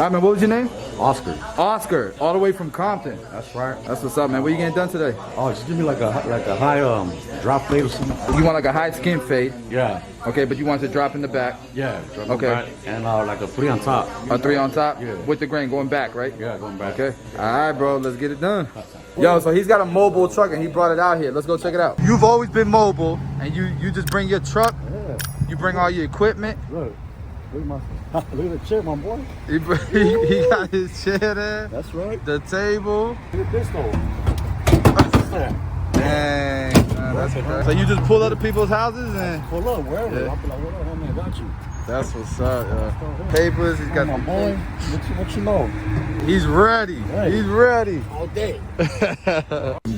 right, man, what was your name? Oscar. Oscar, all the way from Compton. That's right. That's what's up, man. What you getting done today? Oh, just give me like a high drop fade or something. You want like a high skin fade? Yeah. Okay, but you want to drop in the back? Yeah. Drop Okay. back and like a 3 on top. A 3 on top? Yeah. With the grain going back, right? Yeah, going back. Okay. All right, bro. Let's get it done. Yo, so he's got a mobile truck and he brought it out here. Let's go check it out. You've always been mobile, and you just bring your truck. Yeah. You bring all your equipment. Look at the chair, my boy. He got his chair there. That's right. The table. Look at this though. Dang, man, that's crazy. So you just pull other people's houses and Pull up wherever. Yeah. I'll be like, what up, homie? I got you. that's what's up. Papers. He's got my boy. What you know? He's ready. Right. He's ready. All day.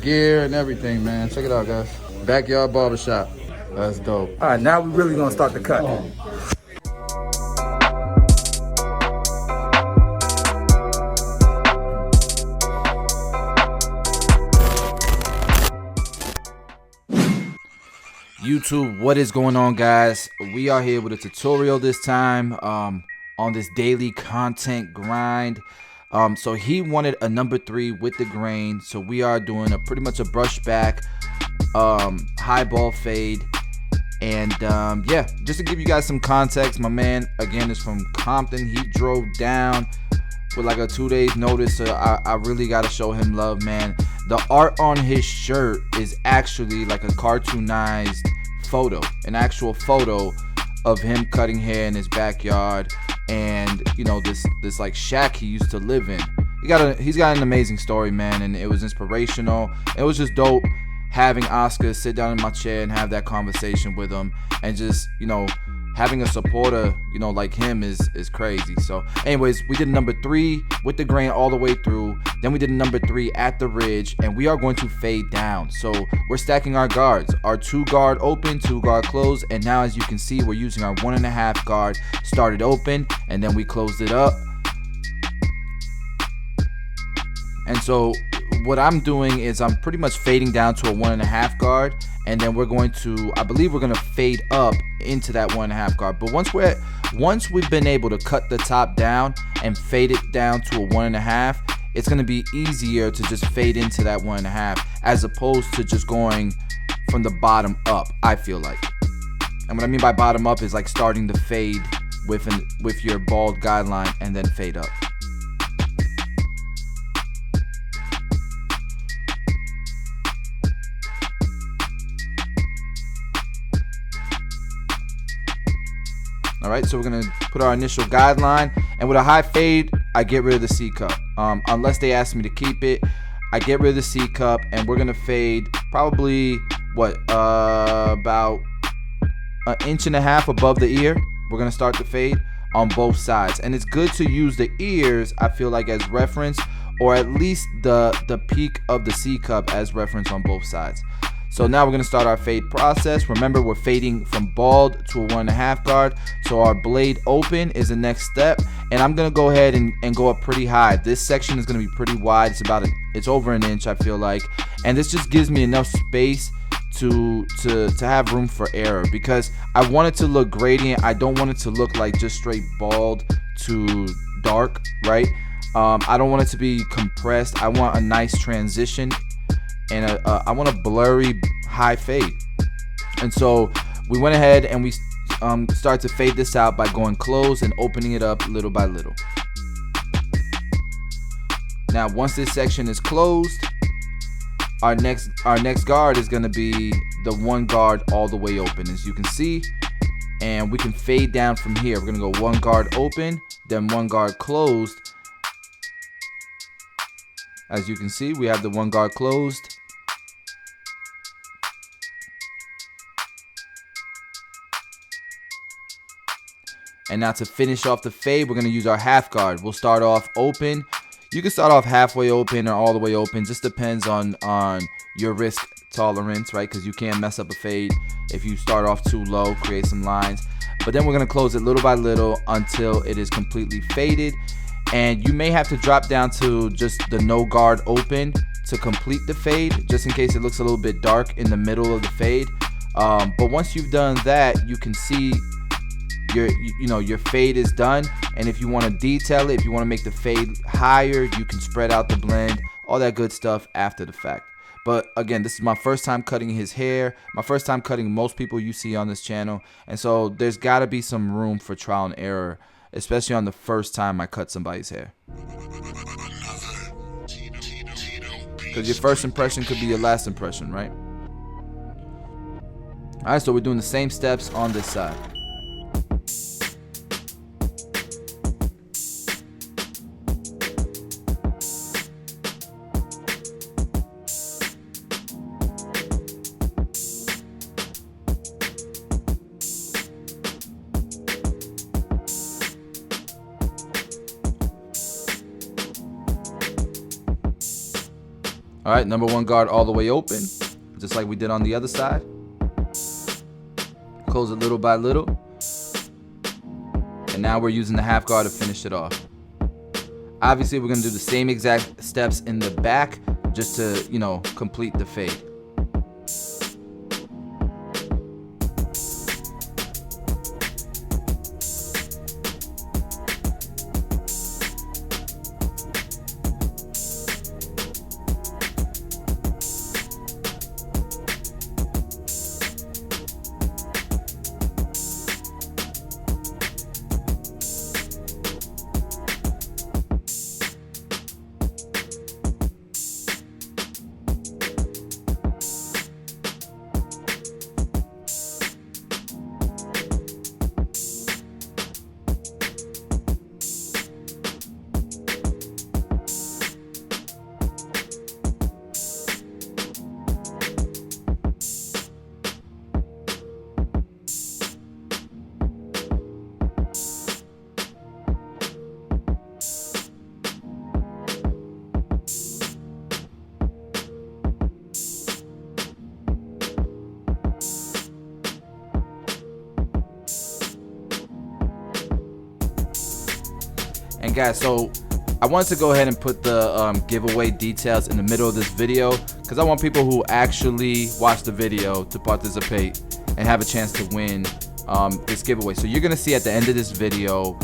Gear and everything, man. Check it out, guys. Backyard barbershop. That's dope. All right, now we're really gonna start the cut. YouTube, what is going on, guys? We are here with a tutorial this time on this daily content grind. So he wanted a number 3 with the grain, so we are doing pretty much a brush back high ball fade. And yeah, just to give you guys some context, my man again is from Compton. He drove down with like a 2 days notice, so I really gotta show him love, man. The art on his shirt is actually like a cartoonized photo, an actual photo of him cutting hair in his backyard, and you know, this like shack he used to live in. He's got an amazing story, man, and it was inspirational. It was just dope having Oscar sit down in my chair and have that conversation with him, and just, you know, having a supporter, you know, like him is crazy. So anyways, we did number 3 with the grain all the way through. Then we did number 3 at the ridge, and we are going to fade down. So we're stacking our guards, our 2 guard open, 2 guard closed. And now, as you can see, we're using our 1.5 guard started open, and then we closed it up. And so what I'm doing is I'm pretty much fading down to a 1.5 guard, and then we're going to, I believe we're going to fade up into that 1.5 guard. But once we've been able to cut the top down and fade it down to a 1.5, it's going to be easier to just fade into that 1.5 as opposed to just going from the bottom up, I feel like. And what I mean by bottom up is like starting to fade with your bald guideline and then fade up. Alright, so we're going to put our initial guideline, and with a high fade, I get rid of the C cup. Unless they ask me to keep it, I get rid of the C cup, and we're going to fade probably, about 1.5 inches above the ear. We're going to start the fade on both sides. And it's good to use the ears, I feel like, as reference, or at least the peak of the C cup as reference on both sides. So now we're going to start our fade process. Remember, we're fading from bald to a 1.5 guard. So our blade open is the next step. And I'm going to go ahead and go up pretty high. This section is going to be pretty wide. It's over 1 inch, I feel like. And this just gives me enough space to have room for error, because I want it to look gradient. I don't want it to look like just straight bald to dark, right? I don't want it to be compressed. I want a nice transition, and I want a blurry high fade. And so we went ahead and we start to fade this out by going close and opening it up little by little. Now once this section is closed, our next guard is going to be the 1 guard all the way open, as you can see, and we can fade down from here. We're going to go 1 guard open, then 1 guard closed. As you can see, we have the 1 guard closed. And now to finish off the fade, we're going to use our half guard. We'll start off open. You can start off halfway open or all the way open. Just depends on your risk tolerance, right? Because you can mess up a fade if you start off too low, create some lines. But then we're going to close it little by little until it is completely faded. And you may have to drop down to just the no guard open to complete the fade, just in case it looks a little bit dark in the middle of the fade. But once you've done that, you can see your fade is done. And if you want to detail it, if you want to make the fade higher, you can spread out the blend, all that good stuff after the fact. But again, this is my first time cutting his hair, my first time cutting most people you see on this channel, and so there's got to be some room for trial and error, especially on the first time I cut somebody's hair, because your first impression could be your last impression, right? All right, so we're doing the same steps on this side. All right, number one guard all the way open, just like we did on the other side. Close it little by little. And now we're using the half guard to finish it off. Obviously, we're gonna do the same exact steps in the back just to, complete the fade. And guys, so I wanted to go ahead and put the giveaway details in the middle of this video, because I want people who actually watch the video to participate and have a chance to win this giveaway. So you're gonna see at the end of this video,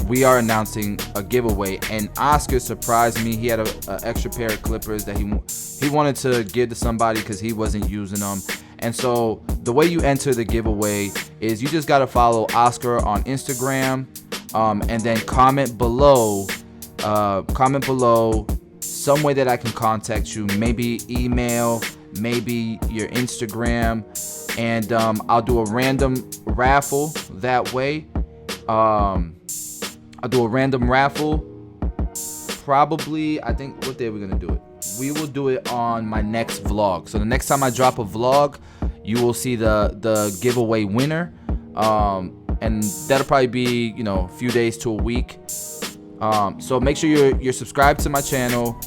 we are announcing a giveaway, and Oscar surprised me. He had an extra pair of clippers that he wanted to give to somebody because he wasn't using them. And so the way you enter the giveaway is you just gotta follow Oscar on Instagram, and then comment below some way that I can contact you, maybe email, maybe your Instagram, and I'll do a random raffle that way. I'll do a random raffle, probably, I think, what day are we gonna do it? We will do it on my next vlog. So the next time I drop a vlog, you will see the giveaway winner, and that'll probably be, a few days to a week. So make sure you're subscribed to my channel.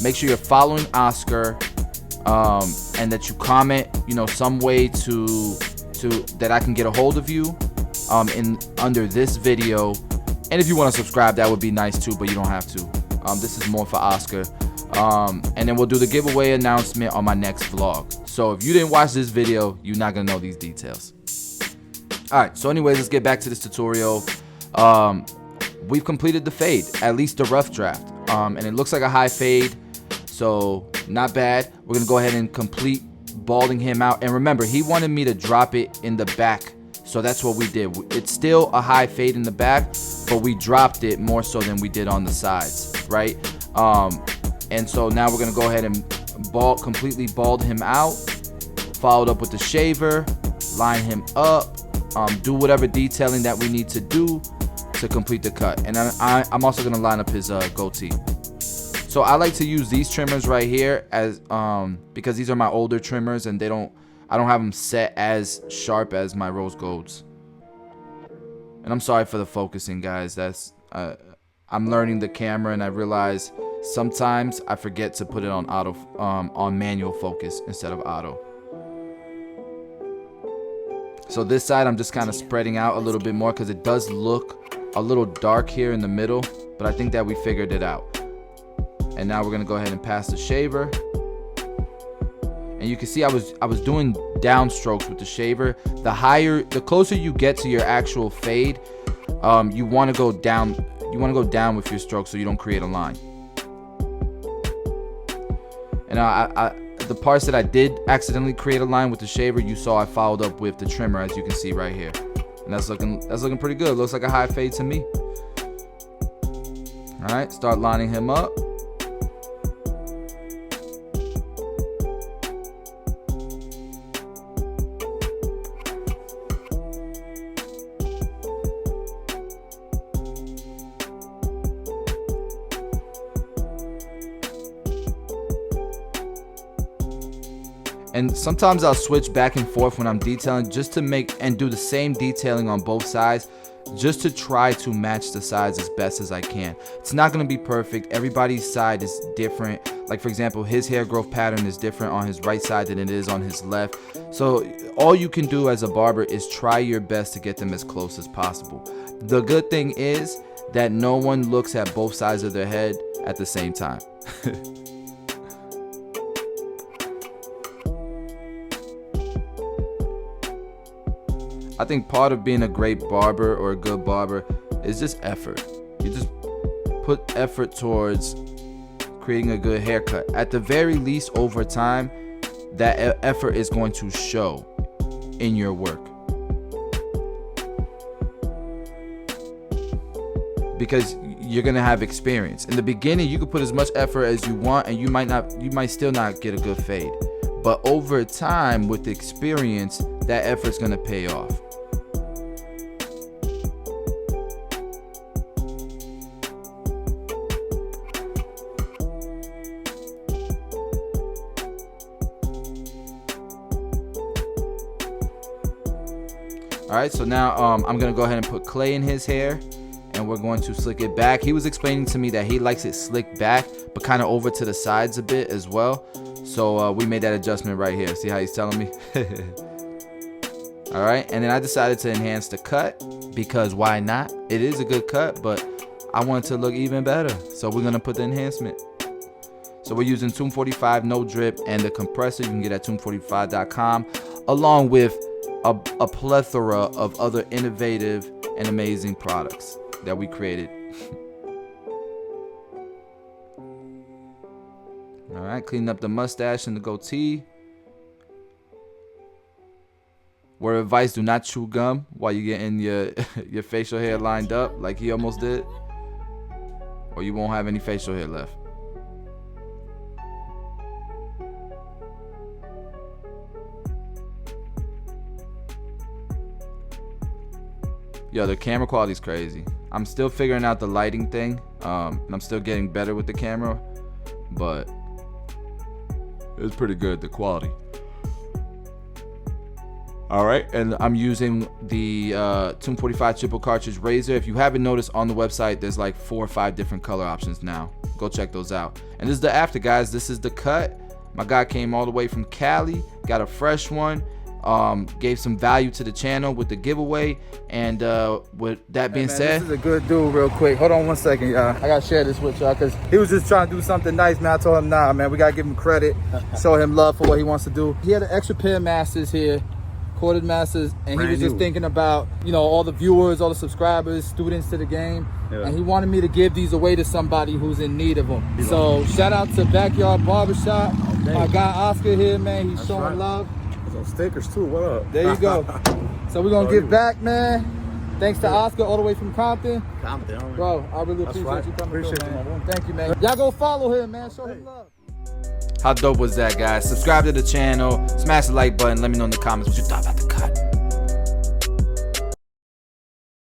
Make sure you're following Oscar, and that you comment, some way to that I can get a hold of you, under this video. And if you want to subscribe, that would be nice too, but you don't have to. This is more for Oscar. And then we'll do the giveaway announcement on my next vlog. So if you didn't watch this video, you're not gonna know these details. Alright, so anyways, let's get back to this tutorial. We've completed the fade, at least the rough draft, and it looks like a high fade, so not bad. We're gonna go ahead and complete balding him out. And remember, he wanted me to drop it in the back, so that's what we did. It's still a high fade in the back, but we dropped it more so than we did on the sides, right? And so now we're gonna go ahead and completely bald him out, followed up with the shaver, line him up, do whatever detailing that we need to do to complete the cut. And I'm also gonna line up his goatee. So I like to use these trimmers right here as because these are my older trimmers, and I don't have them set as sharp as my rose golds. And I'm sorry for the focusing, guys. That's I'm learning the camera, and I realize sometimes I forget to put it on auto, on manual focus instead of auto. So this side I'm just kind of spreading out a little bit more because it does look a little dark here in the middle, but I think that we figured it out. And now we're gonna go ahead and pass the shaver. and you can see I was doing downstrokes with the shaver. The closer you get to your actual fade, you want to go down. You want to go down with your stroke so you don't create a line. And the parts that I did accidentally create a line with the shaver, you saw I followed up with the trimmer, as you can see right here, and that's looking pretty good. Looks like a high fade to me. All right, start lining him up. And sometimes I'll switch back and forth when I'm detailing, just to make and do the same detailing on both sides, just to try to match the sides as best as I can. It's not going to be perfect. Everybody's side is different. Like, for example, his hair growth pattern is different on his right side than it is on his left. So all you can do as a barber is try your best to get them as close as possible. The good thing is that no one looks at both sides of their head at the same time. I think part of being a great barber or a good barber is just effort. You just put effort towards creating a good haircut. At the very least, over time, that effort is going to show in your work. Because you're gonna have experience. In the beginning, you can put as much effort as you want, and you might still not get a good fade. But over time, with experience, that effort's gonna pay off. All right, so now I'm gonna go ahead and put clay in his hair, and we're going to slick it back. He was explaining to me that he likes it slicked back, but kind of over to the sides a bit as well. So we made that adjustment right here. See how he's telling me? All right, and then I decided to enhance the cut, because why not? It is a good cut, but I want it to look even better. So we're gonna put the enhancement. So we're using Tomb 45 no drip and the compressor you can get at tomb45.com, along with a plethora of other innovative and amazing products that we created. All right, cleaning up the mustache and the goatee. Word of advice: do not chew gum while you're getting your facial hair lined up like he almost did, or you won't have any facial hair left. Yo, the camera quality is crazy. I'm still figuring out the lighting thing. And I'm still getting better with the camera, but it's pretty good, the quality. All right, and I'm using the Tomb 45 triple cartridge razor. If you haven't noticed, on the website, there's like 4 or 5 different color options now. Go check those out. And this is the after, guys. This is the cut. My guy came all the way from Cali, got a fresh one. Gave some value to the channel with the giveaway, and with that being said, this is a good dude. Real quick, hold on one second, y'all. I gotta share this with y'all because he was just trying to do something nice, man. I told him, nah, man, we gotta give him credit, show him love for what he wants to do. He had an extra pair of masters here, corded masters, and he was just thinking about, you know, all the viewers, all the subscribers, students to the game, and he wanted me to give these away to somebody who's in need of them. So shout out to Backyard Barbershop. My guy Oscar here, man, he's showing love. Some stickers too. What up? There you go. So we're gonna give back, man. Thanks to Oscar all the way from Compton. Bro, I really appreciate you coming through, man. Thank you, man. Y'all go follow him, man. Show him love. How dope was that, guys? Subscribe to the channel, smash the like button, let me know in the comments what you thought about the cut.